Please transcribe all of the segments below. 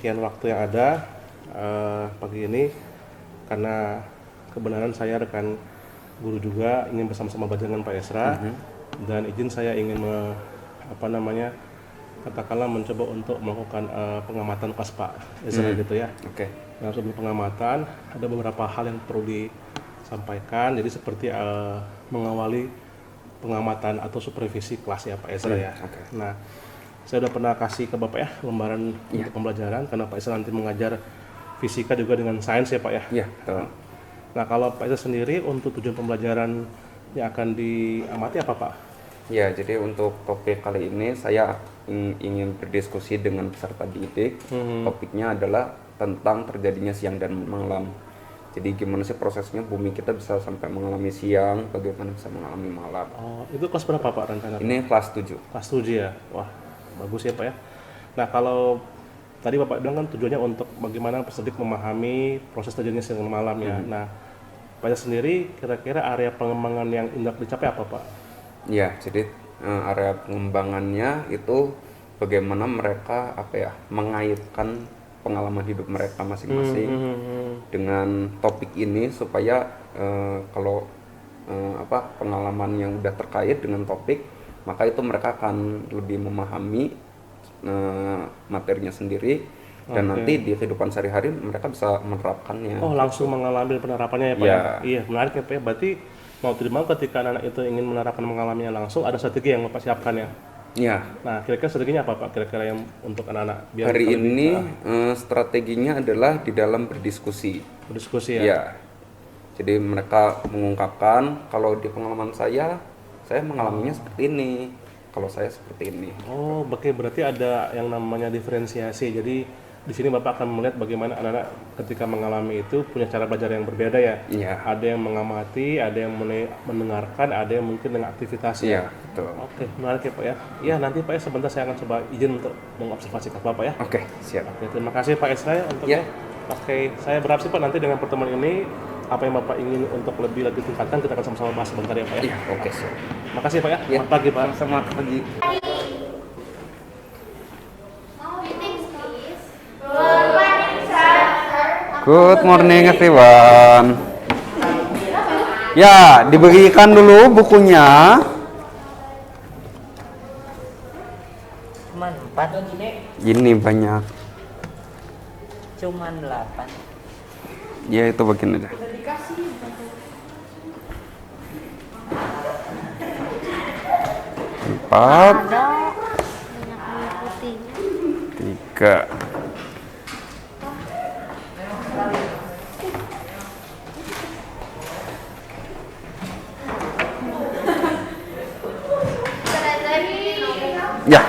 sekian waktu yang ada pagi ini, karena kebenaran saya rekan guru juga ingin bersama-sama belajar dengan Pak Esra, dan izin saya ingin katakanlah mencoba untuk melakukan pengamatan kelas Pak Esra gitu ya. Oke. Nah, sebelum pengamatan ada beberapa hal yang perlu disampaikan, jadi seperti mengawali pengamatan atau supervisi kelas ya Pak Esra ya. Oke. Nah, saya udah pernah kasih ke Bapak ya lembaran untuk pembelajaran, karena Pak Esra nanti mengajar fisika juga dengan sains ya Pak ya. Iya, betul. Nah, kalau Pak Esra sendiri untuk tujuan pembelajaran yang akan diamati apa Pak? Ya, jadi untuk topik kali ini saya ingin berdiskusi dengan peserta didik. Topiknya adalah tentang terjadinya siang dan malam. Jadi gimana sih prosesnya bumi kita bisa sampai mengalami siang, bagaimana bisa mengalami malam. Oh, itu kelas berapa Pak rencana? Ini kelas 7. Kelas 7 ya? Wah, bagus ya Pak ya. Nah, kalau tadi Bapak bilang kan tujuannya untuk bagaimana peserta didik memahami proses terjadinya siang dan malam ya. Nah, Pak Esra sendiri kira-kira area pengembangan yang hendak dicapai apa Pak? Ya, jadi area pengembangannya itu bagaimana mereka mengaitkan pengalaman hidup mereka masing-masing dengan topik ini supaya kalau pengalaman yang udah terkait dengan topik, maka itu mereka akan lebih memahami materinya sendiri dan nanti di kehidupan sehari-hari mereka bisa menerapkannya. Oh, langsung mengalami penerapannya ya Pak ya? Iya, menarik ya Pak ya. Berarti mau tidak mau ketika anak itu ingin menerapkan mengalaminya langsung, ada strategi yang Bapak siapkan ya? Iya. Nah, kira-kira strateginya apa Pak? Kira-kira yang untuk anak-anak biar hari ini strateginya adalah di dalam berdiskusi. Berdiskusi ya? Iya. Jadi mereka mengungkapkan kalau di pengalaman saya mengalaminya seperti ini. Kalau saya seperti ini. Oh, berarti ada yang namanya diferensiasi. Jadi di sini Bapak akan melihat bagaimana anak-anak ketika mengalami itu punya cara belajar yang berbeda ya. Iya. Ada yang mengamati, ada yang mendengarkan, ada yang mungkin dengan aktivitas ya. Iya, betul. Oke, menarik ya Pak ya. Iya, nanti Pak ya sebentar saya akan coba izin untuk mengobservasi kelas Bapak ya. Oke, siap. Oke, terima kasih Pak Esra ya untuknya. Oke, saya berharap sih Pak nanti dengan pertemuan ini apa yang Bapak ingin untuk lebih tingkatkan kita akan sama-sama bahas sebentar ya Pak ya. Iya, oke, siap. Makasih Pak ya. Selamat pagi Pak. Selamat pagi. Good morning everyone. Ya, diberikan dulu bukunya. Cuman 4. Ini banyak. Cuman 8. Ya, itu bagian aja. 4. 3. Ya.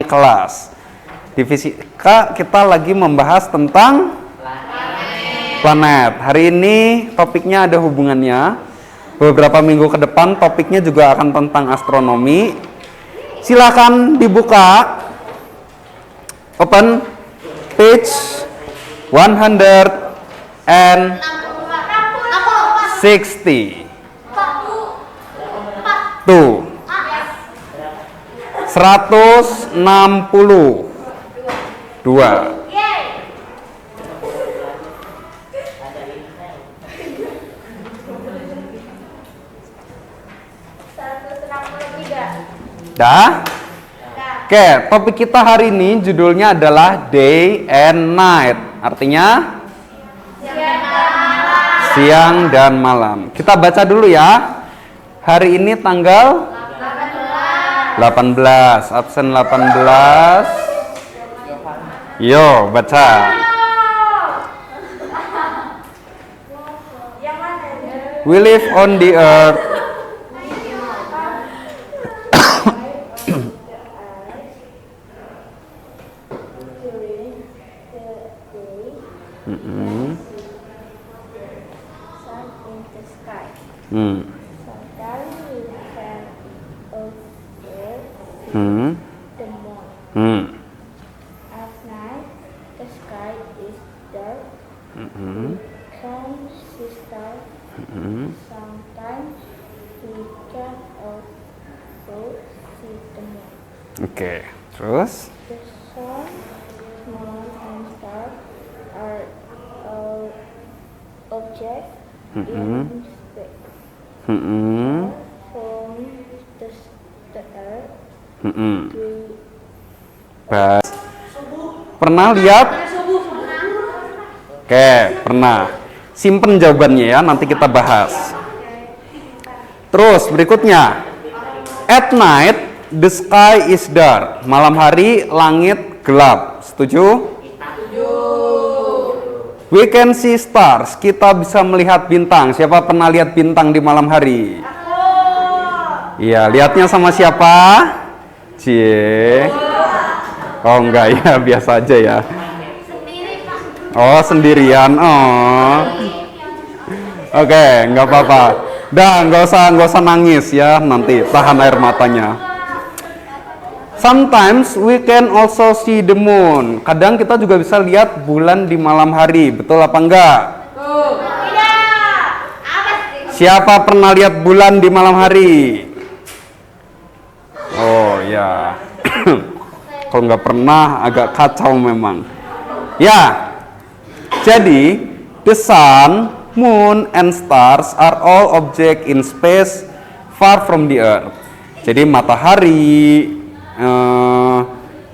Kelas. Divisi K kita lagi membahas tentang planet. Hari ini topiknya ada hubungannya. Beberapa minggu ke depan topiknya juga akan tentang astronomi. Silakan dibuka. Open page 160. Tuh. 162. Dah? Oke, topik kita hari ini judulnya adalah Day and Night. Artinya siang dan malam. Kita baca dulu ya. Hari ini tanggal 18, absen 18. Yo, baca. We live on the earth. Sometimes we can observe the moon. At night, the sky is dark. We can see stars. Sometimes we can also see the moon. Oke, terus? The sun moon, and stars are all objects in space. From the Earth, we Bas. Pernah lihat? Oke, pernah. Simpen jawabannya ya, nanti kita bahas. Terus berikutnya. At night, the sky is dark. Malam hari, langit gelap. Setuju? We can see stars. Kita bisa melihat bintang. Siapa pernah lihat bintang di malam hari? Iya, lihatnya sama siapa? Cie. Oh enggak ya, biasa aja ya. Oh, sendirian. Oh. Oke, nggak apa-apa. Dah, nggak usah nangis ya, nanti tahan air matanya. Sometimes we can also see the moon. Kadang kita juga bisa lihat bulan di malam hari. Betul apa enggak? Siapa pernah lihat bulan di malam hari? Oh ya. Kalau nggak pernah agak kacau memang. Ya. Jadi, the sun, moon, and stars are all object in space far from the earth. Jadi matahari,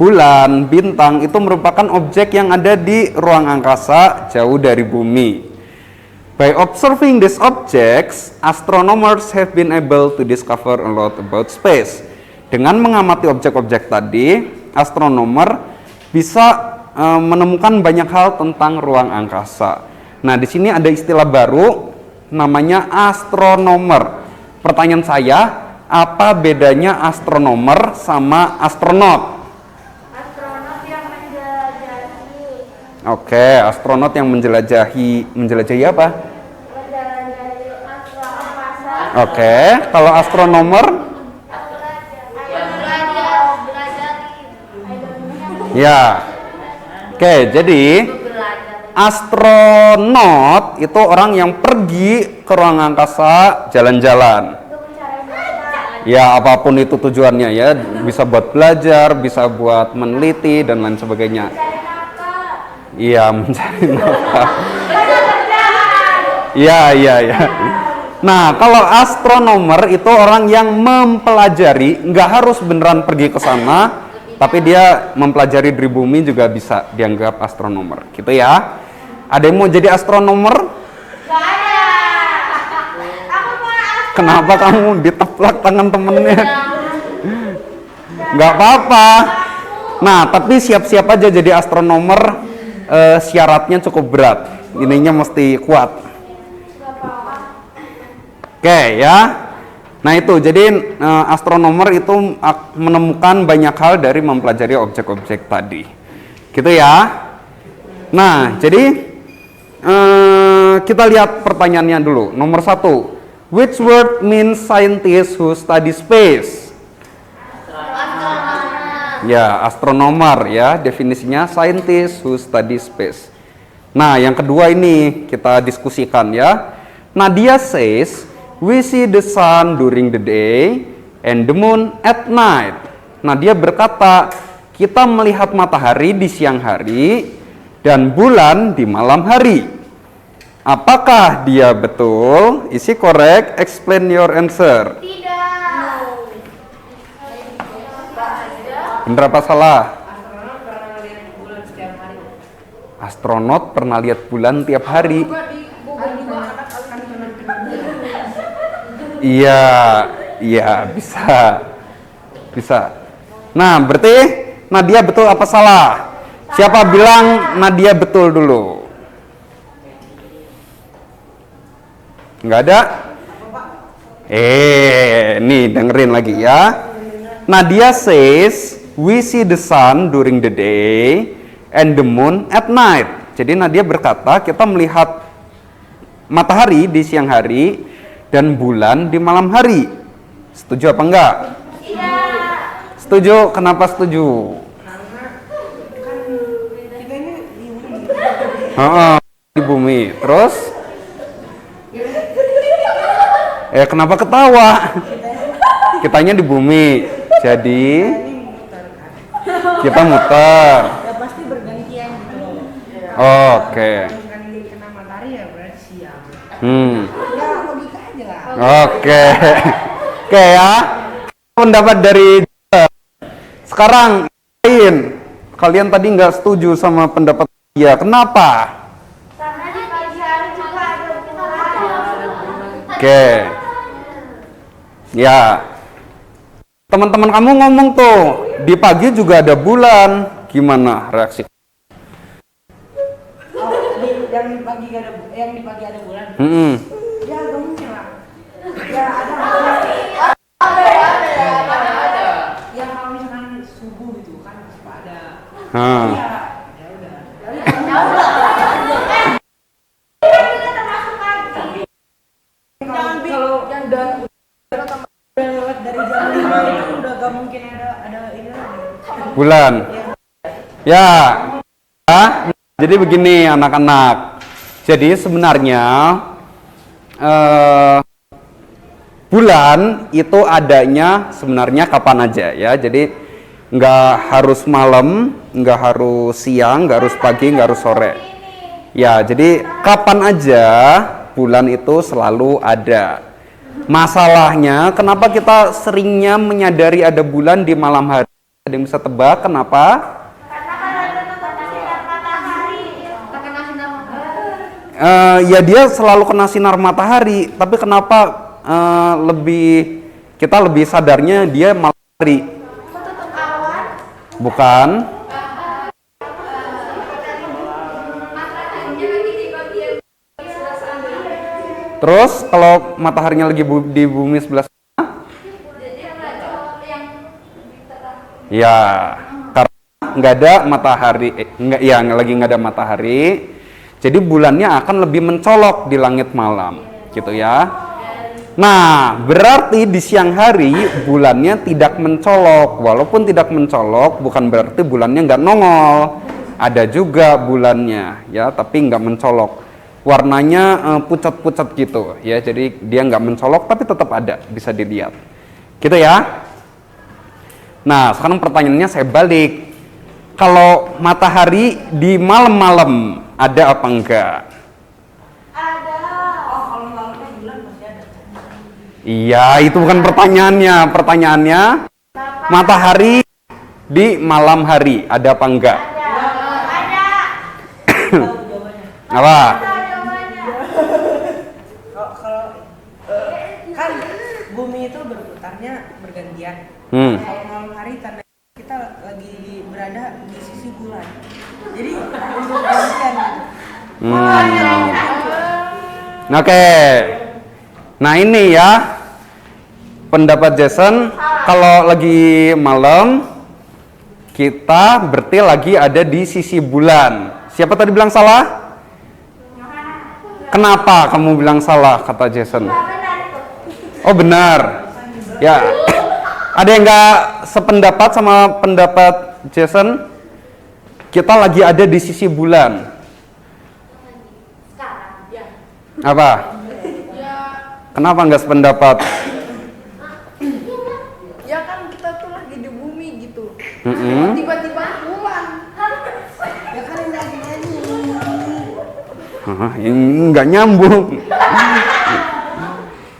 bulan, bintang itu merupakan objek yang ada di ruang angkasa jauh dari bumi. By observing these objects, astronomers have been able to discover a lot about space. Dengan mengamati objek-objek tadi, astronomer bisa menemukan banyak hal tentang ruang angkasa. Nah, di sini ada istilah baru namanya astronomer. Pertanyaan saya, apa bedanya astronomer sama astronot? astronot yang menjelajahi Oke, astronot yang menjelajahi apa? angkasa. Oke, kalau astronomer? Ya. Oke, jadi astronot itu orang yang pergi ke ruang angkasa jalan-jalan. Ya, apapun itu tujuannya ya, bisa buat belajar, bisa buat meneliti dan lain sebagainya. Iya, mencari nafkah. Iya. Nah, kalau astronomer itu orang yang mempelajari, nggak harus beneran pergi ke sana, tapi dia mempelajari dari bumi juga bisa dianggap astronomer, gitu ya. Ada yang mau jadi astronomer? Gak ada. Kenapa kamu diteplak tangan temennya? Nggak apa-apa. Nah, tapi siap-siap aja jadi astronomer, syaratnya cukup berat. Ininya mesti kuat. Oke ya. Nah itu, jadi astronomer itu menemukan banyak hal dari mempelajari objek-objek tadi. Gitu ya. Nah, jadi kita lihat pertanyaannya dulu. Nomor 1. Which word means scientist who study space? Ya, astronomer ya, definisinya scientist who study space. Nah, yang kedua ini kita diskusikan ya. Nadia says, we see the sun during the day and the moon at night. Nadia berkata, kita melihat matahari di siang hari dan bulan di malam hari. Apakah dia betul? Is it correct? Explain your answer. Bener apa salah? Astronot pernah lihat bulan tiap hari. Iya, bisa. Nah, berarti Nadia betul apa salah? Siapa bilang Nadia betul dulu? Nggak ada? Nih dengerin lagi ya. Nadia says, we see the sun during the day and the moon at night. Jadi Nadia berkata, kita melihat matahari di siang hari dan bulan di malam hari. Setuju apa enggak? Iya. Setuju. Kenapa setuju? Di bumi. Terus? Kenapa ketawa? Kitanya di bumi. Jadi kita muter. Ya pasti berganti Oke. Misalkan ini kena matahari ya berarti siang. Ya logika aja lah. Oke. Oke ya. Pendapat dari sekarang kalian tadi nggak setuju sama pendapat dia. Kenapa? Karena di pagi hari juga ada bulan. Oke. Ya. Teman-teman kamu ngomong tuh, di pagi juga ada bulan. Gimana reaksi? Yang di pagi ada bulan. Ya gak mungkin lah. Ya ada. Ya kalau misalkan subuh gitu kan suka ada. Ya udah. Kalau yang udah lewat dari jam 5 itu udah gak mungkin ada ini lagi. Bulan. Ya. Jadi begini anak-anak. Jadi sebenarnya bulan itu adanya sebenarnya kapan aja ya. Jadi nggak harus malam, nggak harus siang, nggak harus pagi, nggak harus sore. Ya, jadi kapan aja bulan itu selalu ada. Masalahnya kenapa kita seringnya menyadari ada bulan di malam hari? Ada yang bisa tebak kenapa? Ya dia selalu kena sinar matahari, tapi kenapa kita lebih sadarnya dia malam hari? Bukan. Terus kalau mataharinya lagi di bumi sebelah sana? Ya, karena nggak ada matahari, lagi nggak ada matahari. Jadi bulannya akan lebih mencolok di langit malam, gitu ya. Nah, berarti di siang hari bulannya tidak mencolok. Walaupun tidak mencolok, bukan berarti bulannya nggak nongol. Ada juga bulannya, ya, tapi nggak mencolok. Warnanya pucat-pucat gitu, ya. Jadi dia nggak mencolok, tapi tetap ada, bisa dilihat, gitu ya. Nah, sekarang pertanyaannya saya balik. Kalau matahari di malam-malam ada apa enggak? Ada. Oh, kalau malamnya bulan masih ada. Iya, itu bukan pertanyaannya. Pertanyaannya, matahari di malam hari ada apa enggak? Ada. Apa? Kalau kan bumi itu berputarnya bergantian. Kalau malam hari tanda kita lagi berada di sisi bulan. Jadi bergantian gitu. Oke. Nah ini ya pendapat Jason. Kalau lagi malam kita berarti lagi ada di sisi bulan. Siapa tadi bilang salah? Kenapa kamu bilang salah kata Jason? Oh benar. Ya. Ada yang nggak sependapat sama pendapat Jason? Kita lagi ada di sisi bulan. Apa? Kenapa nggak sependapat? Ya kan kita tuh lagi di bumi gitu. Mm-mm. Tiba-tiba bulan. Ya kan lagi nyanyi. Ini nggak nyambung.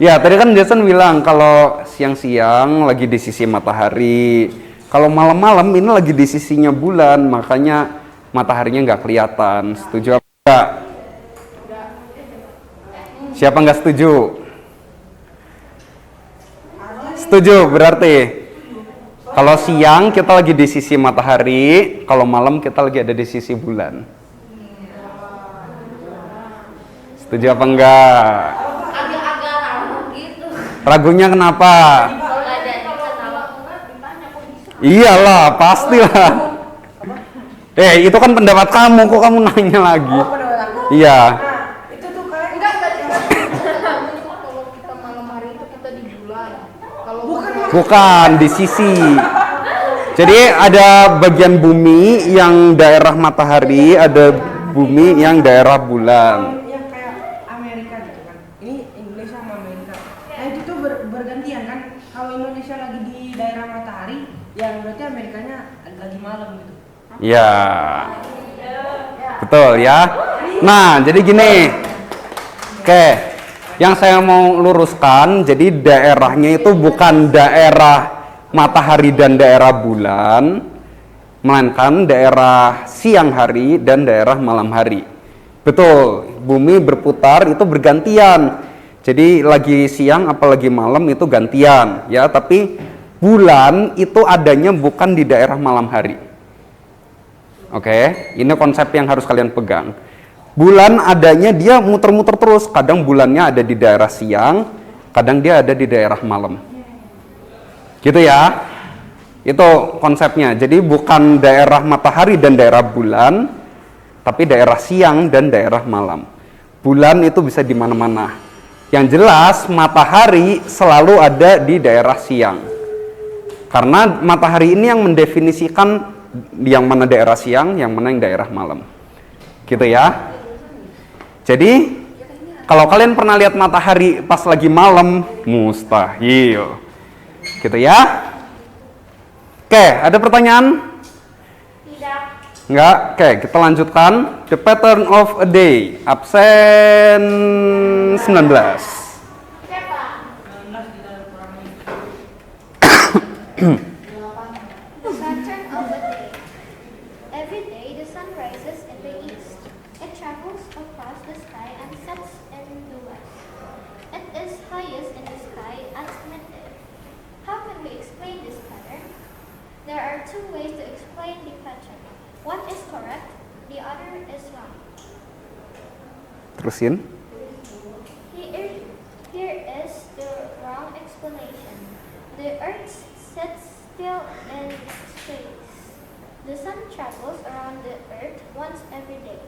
Ya tadi kan Jason bilang kalau siang-siang lagi di sisi matahari, kalau malam-malam ini lagi di sisinya bulan, makanya mataharinya nggak kelihatan. Setuju apa enggak? Siapa nggak setuju? Setuju berarti kalau siang kita lagi di sisi matahari, kalau malam kita lagi ada di sisi bulan. Setuju apa enggak? Agak-agak ragu gitu. Ragunya kenapa? Kalau ada ketawa. Iyalah, pastilah. Itu kan pendapat kamu, kok kamu nanya lagi? Oh, pendapat aku. Iya. Nah, itu tuh kalian Enggak tadi kalau kita malam hari itu kita di bulan. Kalau Bukan di sisi. Jadi ada bagian bumi yang daerah matahari, ada bumi yang daerah bulan. yang kayak Amerika gitu kan. Ini Indonesia sama Amerika. Nah, itu tuh bergantian kan. Kalau Indonesia lagi di daerah matahari, ya berarti Amerikanya lagi malam gitu. Ya. Betul ya. Nah, jadi gini. Oke. Yang saya mau luruskan, jadi daerahnya itu bukan daerah matahari dan daerah bulan, melainkan daerah siang hari dan daerah malam hari. Betul, bumi berputar itu bergantian. Jadi lagi siang apalagi malam itu gantian ya, tapi bulan itu adanya bukan di daerah malam hari. Oke, ini konsep yang harus kalian pegang. Bulan adanya dia muter-muter terus, kadang bulannya ada di daerah siang, kadang dia ada di daerah malam. Gitu ya. Itu konsepnya. Jadi bukan daerah matahari dan daerah bulan, tapi daerah siang dan daerah malam. Bulan itu bisa di mana-mana. Yang jelas matahari selalu ada di daerah siang. Karena matahari ini yang mendefinisikan yang mana daerah siang, yang mana yang daerah malam. Gitu ya. Jadi kalau kalian pernah lihat matahari pas lagi malam, mustahil. Gitu ya. Oke, ada pertanyaan? Tidak. Enggak? Oke, kita lanjutkan. The pattern of a day. Absen 19. Siapa? The pattern of a day. Every day the sun rises in the east. It travels across the sky and sets in the west. It is highest in the sky at midday. How can we explain this pattern? There are two ways to explain the pattern. One is correct, the other is wrong. Terusin. Here is the wrong explanation. The earth sits still in space. The sun travels around the earth once every day.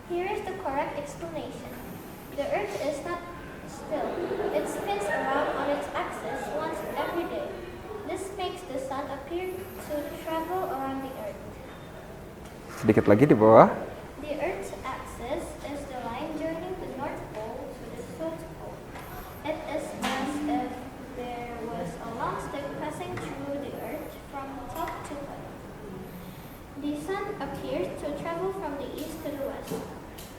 Here is the correct explanation. The earth is not still. It spins around on its axis once every day. This makes the sun appear to travel around the earth. Sedikit lagi di bawah. The earth's axis is the line joining the North Pole to the South Pole. It is as if there was a long stick passing through the earth from top to bottom. The sun appears to travel from the east to the west.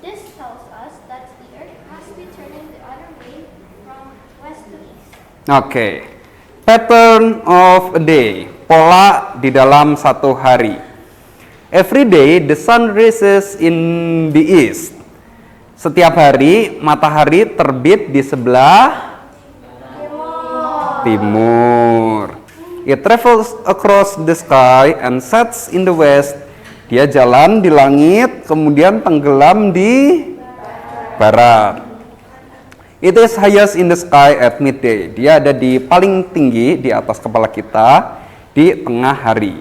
This tells us that the earth must be turning the other way from west to east. Oke. Pattern of a day. Pola di dalam satu hari. Every day the sun rises in the east. Setiap hari matahari terbit di sebelah timur. It travels across the sky and sets in the west. Dia jalan di langit, kemudian tenggelam di barat. It is highest in the sky at midday. Dia ada di paling tinggi di atas kepala kita di tengah hari.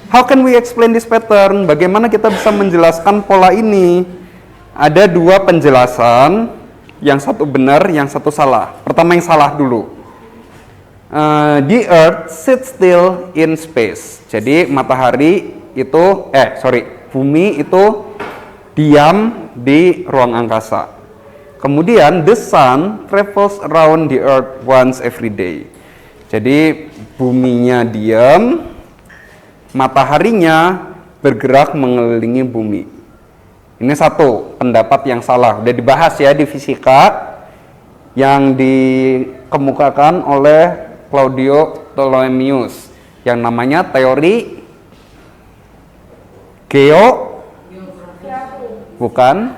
How can we explain this pattern? Bagaimana kita bisa menjelaskan pola ini? Ada dua penjelasan, yang satu benar, yang satu salah. Pertama yang salah dulu. The earth sits still in space. Jadi matahari itu, bumi itu diam di ruang angkasa. Kemudian the sun travels around the earth once every day. Jadi buminya diam, mataharinya bergerak mengelilingi bumi. Ini satu pendapat yang salah. Udah dibahas ya di fisika yang dikemukakan oleh Claudio Ptolemeus yang namanya teori bukan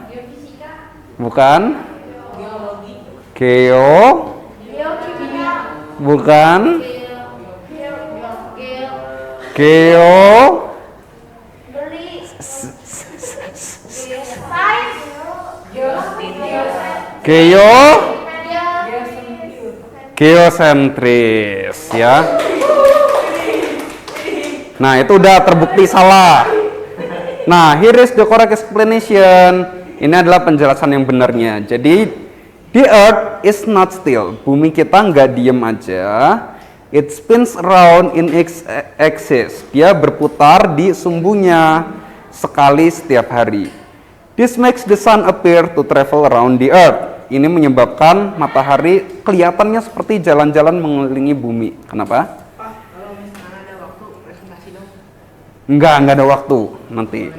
geosentris ya. Nah, itu udah terbukti salah. Nah, here is the correct explanation. Ini adalah penjelasan yang benarnya. Jadi, the earth is not still. Bumi kita nggak diem aja. It spins around in its axis. Dia berputar di sumbunya sekali setiap hari. This makes the sun appear to travel around the earth. Ini menyebabkan matahari kelihatannya seperti jalan-jalan mengelilingi bumi. Kenapa? Pak, kalau misalkan ada waktu presentasi dong. Enggak ada waktu nanti.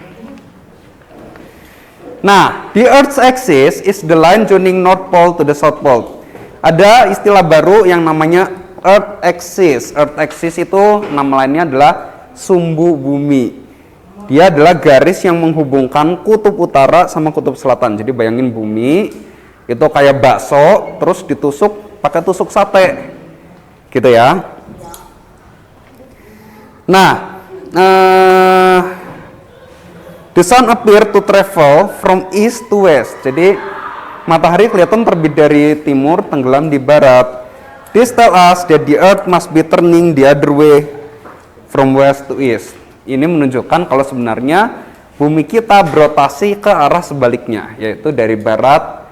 Nah, the Earth's axis is the line joining North Pole to the South Pole. Ada istilah baru yang namanya Earth axis. Earth axis itu nama lainnya adalah sumbu bumi. Dia adalah garis yang menghubungkan kutub utara sama kutub selatan. Jadi bayangin bumi itu kayak bakso, terus ditusuk pakai tusuk sate, gitu ya. Nah, the sun appear to travel from east to west. Jadi matahari kelihatan terbit dari timur, tenggelam di barat. This tell us that the earth must be turning the other way from west to east. Ini menunjukkan kalau sebenarnya bumi kita berotasi ke arah sebaliknya, yaitu dari barat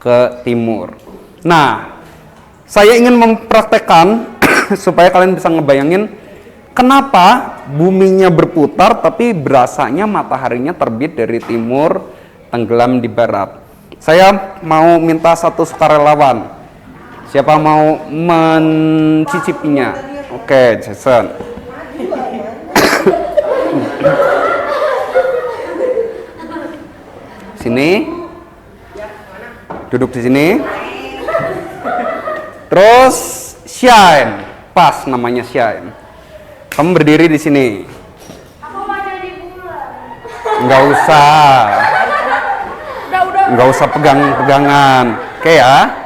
ke timur. Nah, saya ingin mempraktekkan supaya kalian bisa ngebayangin kenapa buminya berputar tapi berasanya mataharinya terbit dari timur, tenggelam di barat. Saya mau minta satu sukarelawan. Siapa mau mencicipinya? Oke, Jason. Sini. Duduk di sini. Terus shine. Pas namanya shine. Kamu berdiri di sini. Aku mau jadi bulan. Nggak usah pegang-pegangan. Oke ya.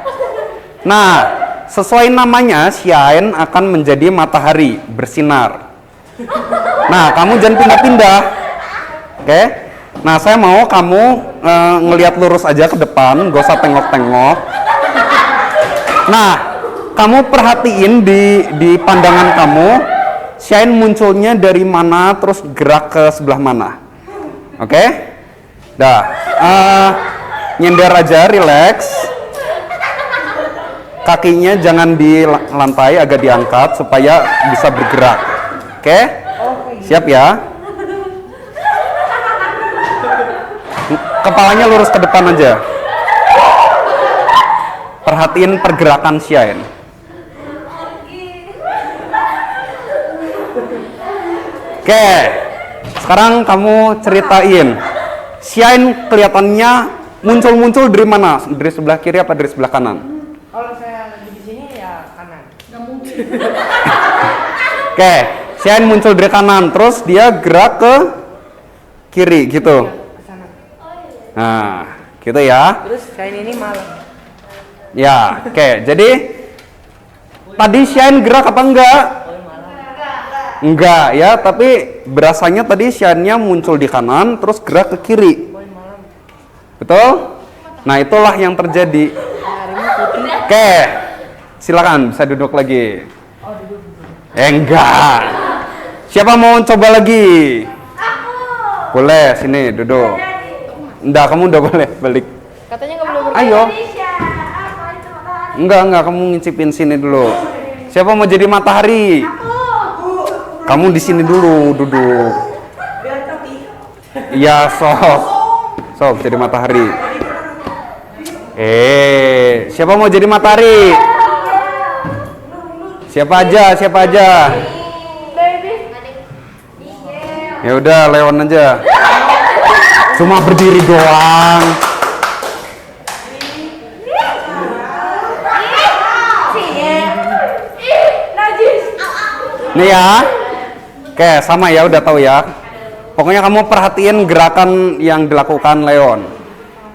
Nah, sesuai namanya, shine akan menjadi matahari, bersinar. Nah, kamu jangan pindah-pindah. Oke. Nah, saya mau kamu ngelihat lurus aja ke depan, gak usah tengok-tengok. Nah, kamu perhatiin di pandangan kamu, shine munculnya dari mana, terus gerak ke sebelah mana. Oke? Dah, nyender aja, relax. Kakinya jangan di lantai, agak diangkat supaya bisa bergerak. Oke? Siap ya? Kepalanya lurus ke depan aja. Perhatiin pergerakan shine. Oke, sekarang kamu ceritain. Shine kelihatannya muncul dari mana? Dari sebelah kiri apa dari sebelah kanan? Kalau saya lagi di sini ya kanan. Nggak mungkin. Oke, shine muncul dari kanan, terus dia gerak ke kiri gitu. Ke sana. Nah, gitu ya. Terus shine ini malam. Ya, oke. Jadi tadi shine gerak apa enggak? Enggak ya, tapi berasanya tadi shine-nya muncul di kanan terus gerak ke kiri. Betul? Nah, itulah yang terjadi. Oke. Silakan bisa duduk lagi. Enggak. Siapa mau coba lagi? Boleh, sini duduk. Enggak, kamu udah boleh balik. Katanya nggak boleh Ayo. Indonesia. Apa itu matahari? Enggak, kamu ngicipin sini dulu. Siapa mau jadi matahari? Kamu di sini dulu duduk. Iya, sok jadi matahari. Siapa mau jadi matahari? Siapa aja? Ya udah, Leon aja. Cuma berdiri doang. Nih ya. Oke, sama ya, udah tahu ya. Pokoknya kamu perhatiin gerakan yang dilakukan Leon.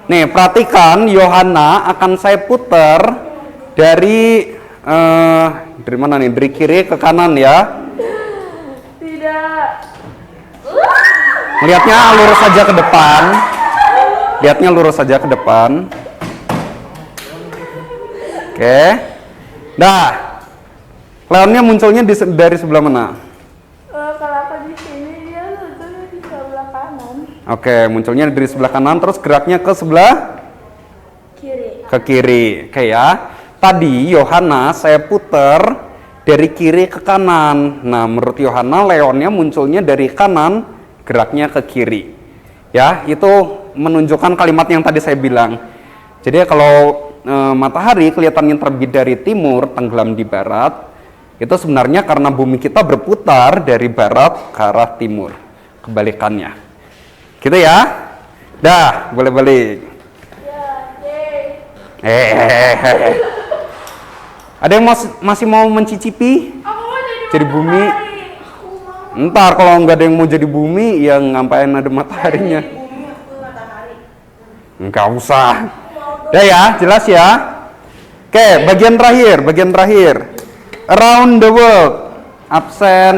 Nih, perhatikan Yohana akan saya putar dari mana nih? Dari kiri ke kanan ya. Tidak. Lihatnya lurus saja ke depan. Lihatnya lurus saja ke depan. Oke. Dah. Leonnya munculnya dari sebelah mana? Kalau aku di sini dia munculnya di sebelah kanan. Oke, munculnya dari sebelah kanan terus geraknya ke sebelah Kiri. ke kiri. Oke ya. Tadi Yohana saya putar dari kiri ke kanan. Nah, menurut Yohana Leonnya munculnya dari kanan, geraknya ke kiri. Ya, itu menunjukkan kalimat yang tadi saya bilang. Jadi kalau matahari kelihatannya terbit dari timur, tenggelam di barat, itu sebenarnya karena bumi kita berputar dari barat ke arah timur, kebalikannya. Gitu ya. Dah, boleh balik. Ada yang masih mau mencicipi jadi bumi? Ntar kalau nggak ada yang mau jadi bumi, ya ngapain ada mataharinya? Bumi aku matahari. Nggak usah. Udah ya, jelas ya. Oke, bagian terakhir. Around the world. Absen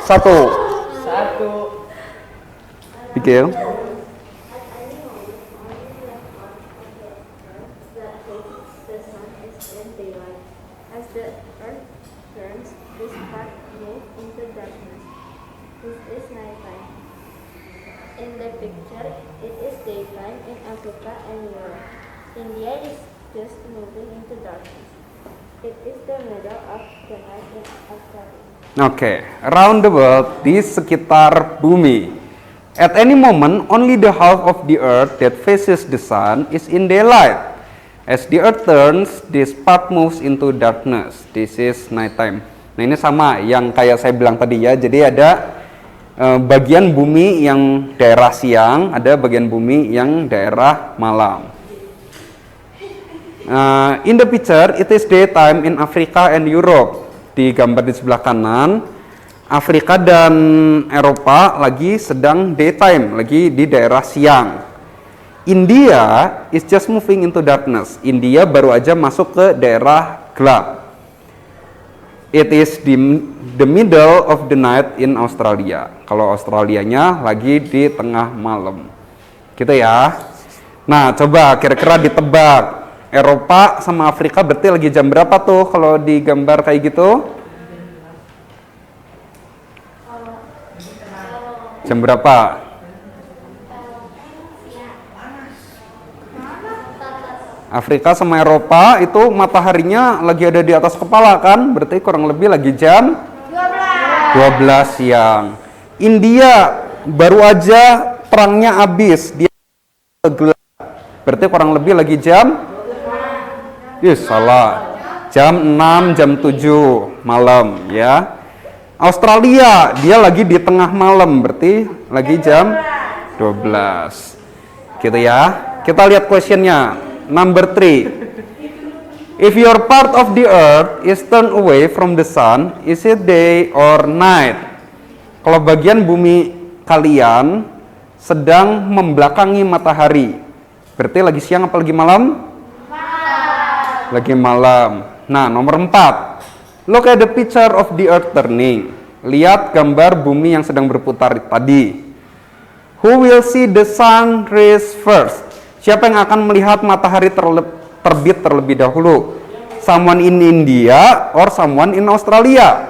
1. Pikir. The sun is in daylight. As the earth turns, this part moves into darkness. This is nighttime. In the picture, it is daytime in Africa and Europe. India is just moving into darkness. It is the middle of the night in Australia. Oke, around the world, di sekitar bumi. At any moment, only the half of the earth that faces the sun is in daylight. As the earth turns, this part moves into darkness. This is nighttime. Nah, ini sama yang kayak saya bilang tadi ya. Jadi ada bagian bumi yang daerah siang, ada bagian bumi yang daerah malam. In the picture, it is daytime in Africa and Europe. Di gambar di sebelah kanan, Afrika dan Eropa lagi sedang daytime, lagi di daerah siang. India is just moving into darkness. India baru aja masuk ke daerah gelap. It is the middle of the night in Australia. Kalau Australianya lagi di tengah malam. Gitu ya. Nah, coba kira-kira ditebak. Eropa sama Afrika berarti lagi jam berapa tuh kalau digambar kayak gitu? Jam berapa? Afrika sama Eropa itu mataharinya lagi ada di atas kepala kan? Berarti kurang lebih lagi jam 12 siang. India baru aja perangnya habis, dia gelap. Berarti kurang lebih lagi jam salah. Jam 6, jam 7 malam ya. Australia dia lagi di tengah malam, berarti lagi jam 12. Gitu ya. Kita lihat questionnya. Number 3. If your part of the earth is turned away from the sun, is it day or night? Kalau bagian bumi kalian sedang membelakangi matahari, berarti lagi siang apa lagi malam? Lagi malam. Nah, nomor 4. Look at the picture of the earth turning. Lihat gambar bumi yang sedang berputar tadi. Who will see the sun rise first? Siapa yang akan melihat matahari terbit terlebih dahulu? Someone in India or someone in Australia?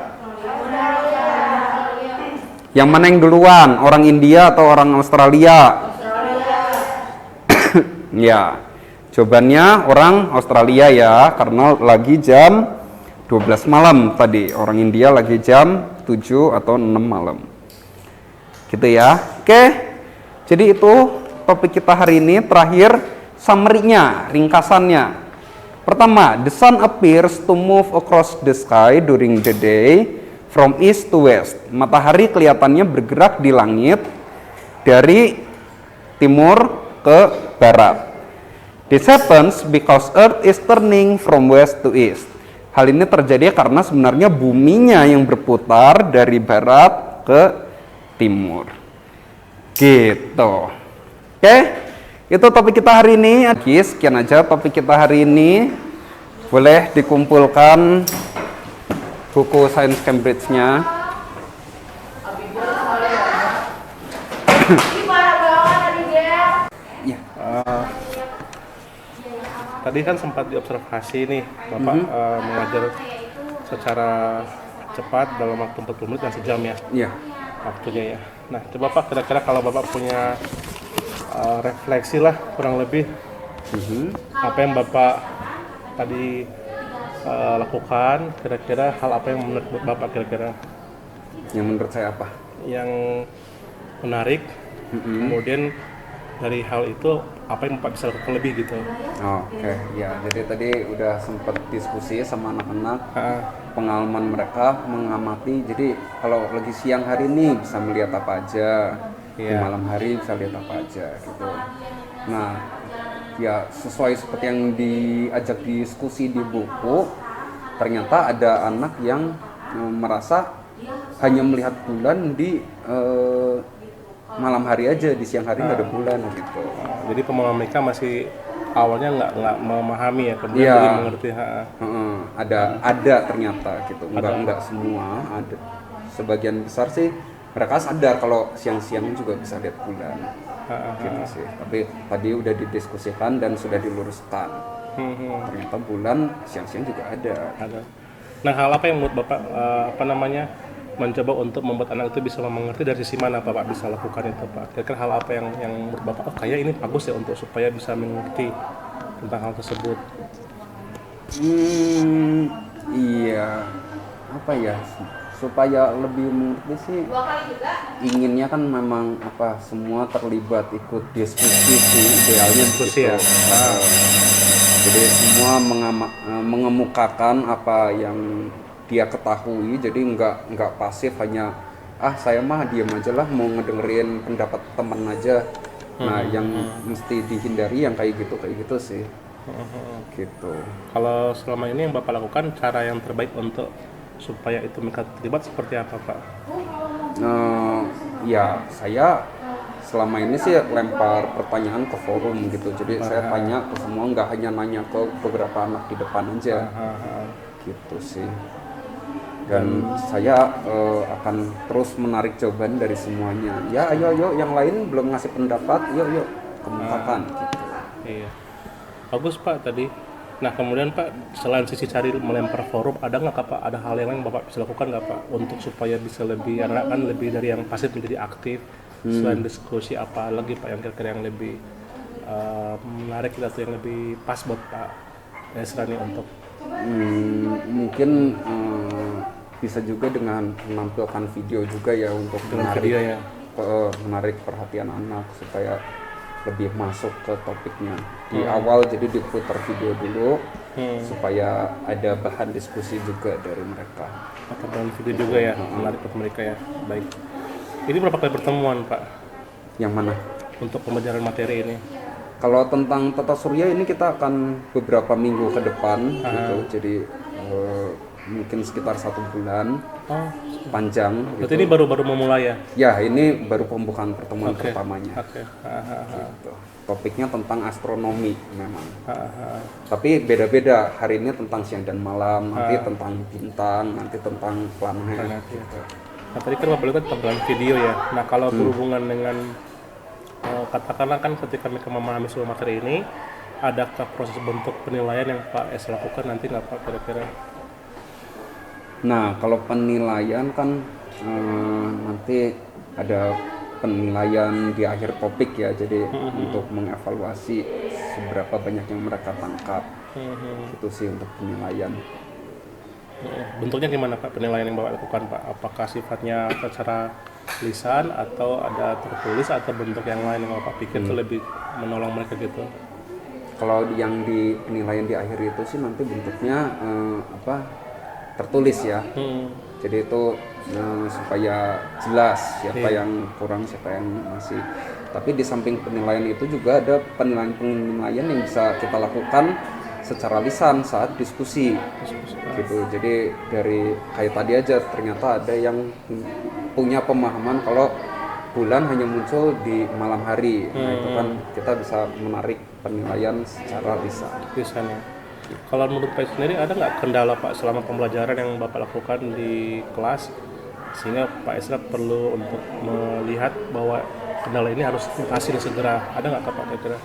Yang mana yang duluan? Orang India atau orang Australia? Ya. Jawabannya orang Australia ya, karena lagi jam 12 malam tadi. Orang India lagi jam 7 atau 6 malam. Gitu ya. Oke. Jadi itu topik kita hari ini. Terakhir, summary-nya, ringkasannya. Pertama, the sun appears to move across the sky during the day from east to west. Matahari kelihatannya bergerak di langit dari timur ke barat. This happens because Earth is turning from west to east. Hal ini terjadi karena sebenarnya buminya yang berputar dari barat ke timur. Gitu. Oke, itu topik kita hari ini. Sekian aja topik kita hari ini. Boleh dikumpulkan buku Science Cambridge-nya. Tadi kan sempat diobservasi nih Bapak mengajar secara cepat dalam waktu 40 menit dan sejam ya. Iya. Waktunya ya. Nah, coba Pak kira-kira kalau Bapak punya refleksi lah kurang lebih apa yang Bapak tadi lakukan, kira-kira hal apa yang menurut Bapak kira-kira Yang menurut saya apa? yang menarik, kemudian dari hal itu apa yang Bapak bisa lakukan lebih gitu. Oke, ya jadi tadi udah sempat diskusi sama anak-anak, pengalaman mereka mengamati. Jadi kalau lagi siang hari ini bisa melihat apa aja, di Iya. malam hari bisa lihat apa aja gitu. Nah, ya sesuai seperti yang diajak diskusi di buku, ternyata ada anak yang merasa hanya melihat bulan di malam hari aja, di siang hari nggak ada bulan gitu. Jadi pemahaman mereka masih awalnya nggak memahami ya, kemudian Iya. jadi mengerti. Heeh, ada ternyata gitu, nggak semua ada. Sebagian besar sih mereka sadar kalau siang-siang juga bisa lihat bulan gitu sih. Tapi tadi udah didiskusikan dan sudah diluruskan. Ternyata bulan siang-siang juga ada. Nah, hal apa yang membuat Bapak mencoba untuk membuat anak itu bisa mengerti dari sisi mana Bapak bisa lakukan itu, Pak? Kira-kira hal apa yang menurut Bapak kayak ini bagus ya untuk supaya bisa mengerti tentang hal tersebut? Iya, apa ya, supaya lebih mengerti sih, inginnya kan memang semua terlibat ikut diskusi sih idealnya Diskusi gitu. ya. Jadi semua mengemukakan apa yang dia ketahui, jadi nggak pasif hanya saya mah diam aja lah, mau ngedengerin pendapat teman aja. Nah, yang mesti dihindari yang kayak gitu sih. Gitu. Kalau selama ini yang Bapak lakukan, cara yang terbaik untuk supaya itu mereka terlibat seperti apa, Pak? Ya saya selama ini sih lempar pertanyaan ke forum gitu, jadi saya tanya ke semua, nggak hanya nanya ke beberapa anak di depan aja. Gitu sih. Dan saya akan terus menarik jawaban dari semuanya. Ya ayo yang lain belum ngasih pendapat, yuk kemukakan gitu. Iya. Bagus Pak tadi. Nah kemudian Pak, selain sisi cari melempar forum, ada nggak Pak, ada hal yang lain Bapak bisa lakukan nggak Pak untuk supaya bisa lebih, anak kan lebih dari yang pasif menjadi aktif. Selain diskusi, apa lagi Pak yang kira-kira yang lebih menarik atau yang lebih pas buat Pak Esra nih untuk Mungkin bisa juga dengan menampilkan video juga ya, untuk menarik video ya. Menarik perhatian anak supaya lebih masuk ke topiknya di awal. Jadi diputar video dulu supaya ada bahan diskusi juga dari mereka. Atau dalam video juga ya, menarik buat mereka ya. Baik. Ini berapa kali pertemuan Pak Yang mana? untuk pembelajaran materi ini? Kalau tentang tata surya ini kita akan beberapa minggu ke depan gitu. Jadi mungkin sekitar 1 bulan Oh, panjang berarti gitu. ini baru memulai ya? Ya, ini baru pembukaan pertemuan pertamanya. Oke. Gitu. Topiknya tentang astronomi memang. Tapi beda-beda. Hari ini tentang siang dan malam, nanti tentang bintang, nanti tentang planet. Gitu. Nah tadi kan Bapak lihat tampilan video ya. Nah kalau berhubungan dengan katakanlah kan ketika mereka memahami sebuah materi ini, adakah proses bentuk penilaian yang Pak S lakukan nanti nggak Pak kira-kira? Nah, kalau penilaian kan nanti ada penilaian di akhir topik ya. Jadi untuk mengevaluasi seberapa banyak yang mereka tangkap. Itu sih untuk penilaian. Bentuknya gimana Pak penilaian yang Bapak lakukan Pak? Apakah sifatnya secara lisan atau ada tertulis atau bentuk yang lain yang Bapak pikir itu lebih menolong mereka gitu? Kalau yang di penilaian di akhir itu sih nanti bentuknya tertulis ya. Jadi itu supaya jelas siapa yang kurang, siapa yang masih. Tapi di samping penilaian itu juga ada penilaian yang bisa kita lakukan secara lisan saat diskusi gitu. Jadi dari kayak tadi aja, ternyata ada yang punya pemahaman kalau bulan hanya muncul di malam hari. Nah, itu kan kita bisa menarik penilaian secara lisan. Lisannya. Kalau menurut Pak sendiri ada nggak kendala Pak selama pembelajaran yang Bapak lakukan di kelas sehingga Pak Esra perlu untuk melihat bahwa kendala ini harus hasil segera? Ada nggak Pak kira-kira?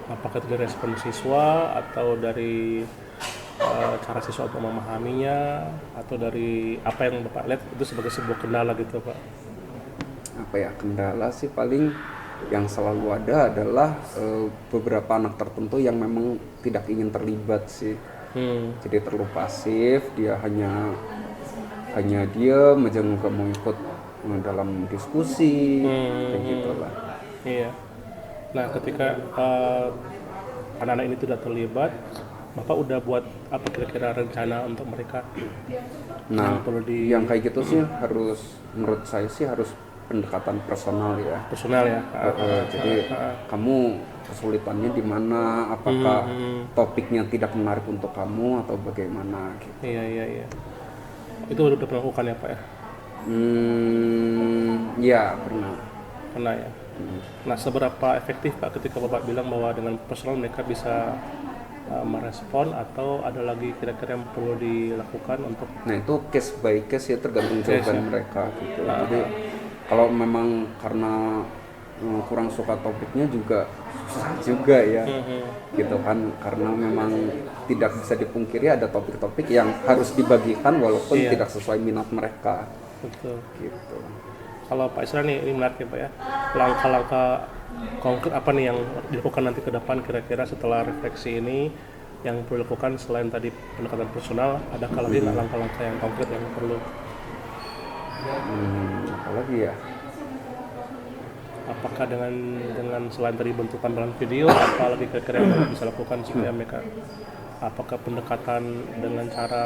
Apakah itu dari respon siswa atau dari cara siswa untuk memahaminya, atau dari apa yang Bapak lihat itu sebagai sebuah kendala gitu Pak? Apa ya, kendala sih paling yang selalu ada adalah beberapa anak tertentu yang memang tidak ingin terlibat sih. Jadi terlalu pasif, dia hanya diam aja, nggak mau ikut dalam diskusi kayak gitulah. Iya. Nah ketika anak-anak ini tidak terlibat, Bapak udah buat apa kira-kira rencana untuk mereka? Nah, Yang perlu di- yang kayak gitu sih harus, menurut saya sih harus pendekatan personal ya. Personal ya. Jadi kamu kesulitannya di mana? Apakah topiknya tidak menarik untuk kamu atau bagaimana? Gitu. Iya. Itu udah pernah lakukan ya Pak ya? Ya pernah. Pernah ya. Nah, seberapa efektif Pak ketika Bapak bilang bahwa dengan personal mereka bisa merespon, atau ada lagi kira-kira yang perlu dilakukan untuk Nah itu case by case ya, tergantung Case, jawaban ya. mereka gitu. Jadi kalau memang karena kurang suka topiknya juga susah juga ya, gitu kan, karena memang tidak bisa dipungkiri ada topik-topik yang harus dibagikan walaupun Iya. tidak sesuai minat mereka, betul. gitu. Kalau Pak Isra nih, ini menarik ya Pak ya, langkah-langkah konkret apa nih yang dilakukan nanti ke depan kira-kira setelah refleksi ini yang perlu dilakukan selain tadi pendekatan personal, adakah lagi nggak langkah-langkah yang konkret yang perlu? Apalagi ya, Apakah dengan selain tadi bentuk tampilan video, apa lagi kira-kira yang bisa lakukan supaya mereka, apakah pendekatan dengan cara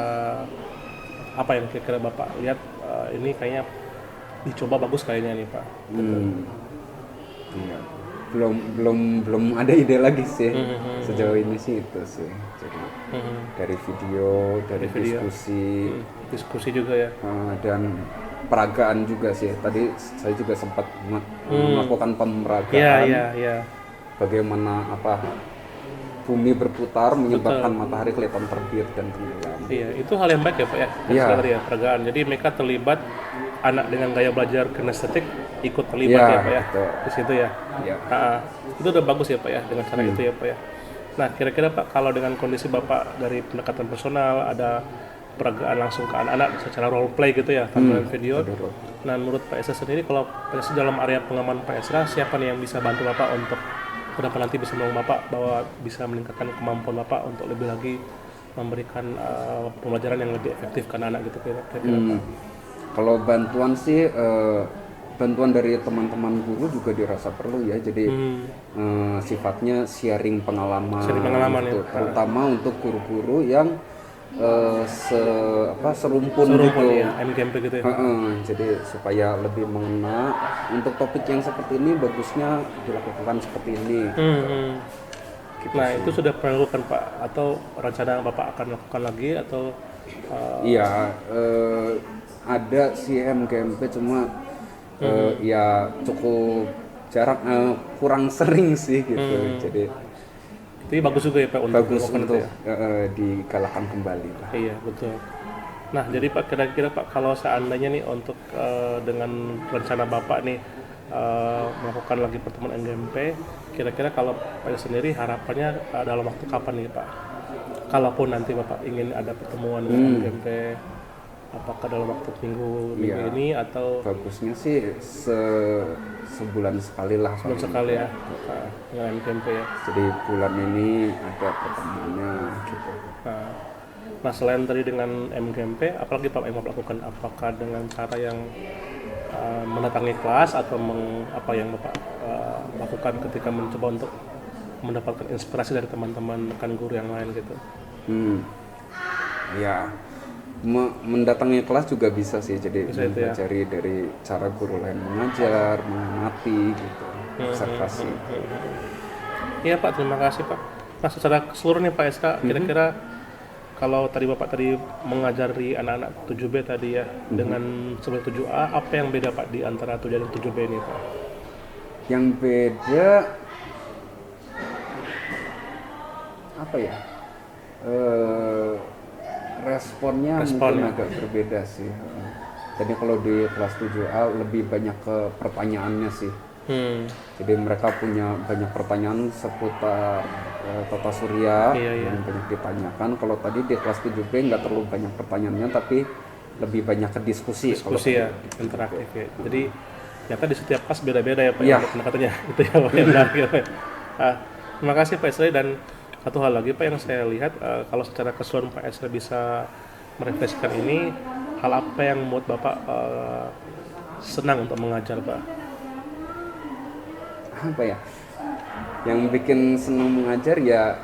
apa yang kira-kira Bapak lihat ini kayaknya dicoba bagus kayaknya nih Pak. iya. belum ada ide lagi sih sejauh ini sih itu sih. Jadi dari video, dari video. diskusi, Diskusi juga ya. dan peragaan juga sih. Tadi saya juga sempat melakukan pemeragaan. Iya. Bagaimana bumi berputar menyebabkan matahari kelihatan terbit dan tenggelam. Iya, itu hal yang baik ya Pak ya. Iya. Tadi ya, peragaan. Jadi mereka terlibat, anak dengan gaya belajar kinestetik ikut terlibat Iya, ya Pak ya. betul. Di situ ya. Ya. Itu udah bagus ya Pak ya dengan cara itu ya Pak ya. Nah, kira-kira Pak kalau dengan kondisi Bapak dari pendekatan personal, ada peragaan langsung ke anak-anak secara role play gitu ya, tampilan video. Nah, menurut Pak Esra sendiri, kalau Pak Esra dalam area pengaman Pak Esra, siapa nih yang bisa bantu Bapak untuk ke depan nanti bisa menolong Bapak bahwa bisa meningkatkan kemampuan Bapak untuk lebih lagi memberikan pembelajaran yang lebih efektif ke anak gitu kira-kira Pak? Kalau bantuan sih, bantuan dari teman-teman guru juga dirasa perlu ya. Jadi sifatnya sharing pengalaman, ya. gitu. Terutama untuk guru-guru yang serumpun gitu. Ya, MGMP gitu ya. Jadi supaya lebih mengena untuk topik yang seperti ini, bagusnya dilakukan seperti ini. Gitu Nah, sih. itu sudah pernah dilakukan Pak, atau rencana Bapak akan lakukan lagi atau Iya, ada sih MGMP, cuma ya cukup jarang, kurang sering sih gitu. Jadi bagus juga ya Pak untuk Bagus melakukan untuk itu ya? digalakan kembali lah. Iya, betul. Nah, jadi Pak, kira-kira Pak kalau seandainya nih untuk dengan rencana Bapak nih melakukan lagi pertemuan MGMP, kira-kira kalau Pak sendiri harapannya dalam waktu kapan nih Pak? Kalaupun nanti Bapak ingin ada pertemuan dengan MGMP, apakah dalam waktu minggu Iya. ini atau Bagusnya sih sebulan sekali lah. bulan sekali ya dengan MGMP ya? Jadi bulan ini ada pertemuannya gitu. Nah, selain tadi dengan MGMP, apalagi Pak yang Bapak lakukan? Apakah dengan cara yang mendatangi kelas atau apa yang Bapak lakukan ketika mencoba untuk mendapatkan inspirasi dari teman-teman rekan guru yang lain gitu? Ya, mendatangi kelas juga bisa sih. Jadi Bisa itu ya? mempelajari dari cara guru lain mengajar, mengamati gitu, observasi. Iya Pak, terima kasih Pak. Nah, secara keseluruhan nih Pak Esra, kira-kira kalau tadi Bapak tadi mengajari anak-anak 7B tadi ya, dengan sebelum 7A, apa yang beda Pak di antara 7A dan 7B ini Pak? Yang beda apa ya? Responnya mungkin agak berbeda sih. Jadi kalau di kelas 7A lebih banyak ke pertanyaannya sih. Jadi mereka punya banyak pertanyaan seputar tata surya yang banyak ditanyakan. Kalau tadi di kelas 7B nggak terlalu banyak pertanyaannya, tapi lebih banyak ke diskusi Ya, interaktif ya. Jadi ternyata di setiap kelas beda-beda ya Pak Iya. ya pendekatannya. Itu ya Pak yang menarik ya Pak. Terima kasih Pak Esra, dan satu hal lagi Pak yang saya lihat, kalau secara keseluruhan Pak Esra bisa merefleksikan ini, hal apa yang membuat Bapak senang untuk mengajar Pak? Apa ya? Yang bikin senang mengajar ya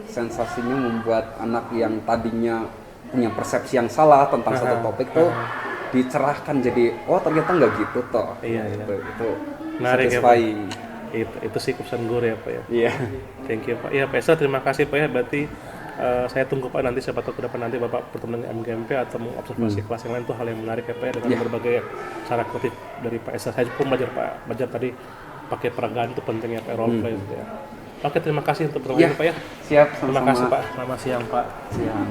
Sensasinya membuat anak yang tadinya punya persepsi yang salah tentang satu topik tuh dicerahkan jadi oh ternyata nggak gitu toh. Iya, iya. Itu Menarik ya, Pak. satisfying. Itu sih keputusan guru ya Pak ya. Iya. Thank you Pak. Iya Pak Esa, terima kasih Pak ya. Berarti saya tunggu Pak nanti siapa tahu ke depan nanti Bapak bertemu dengan MGMP atau mengobservasi kelas yang lain itu hal yang menarik ya Pak ya, dengan berbagai cara kreatif dari Pak Esa. Saya pun belajar tadi pakai peragaan itu pentingnya Pak, role play gitu ya. Oke, terima kasih untuk pertemuan ini Pak ya. Siap, Terima sama-sama. kasih Pak. Selamat siang Pak. Siang.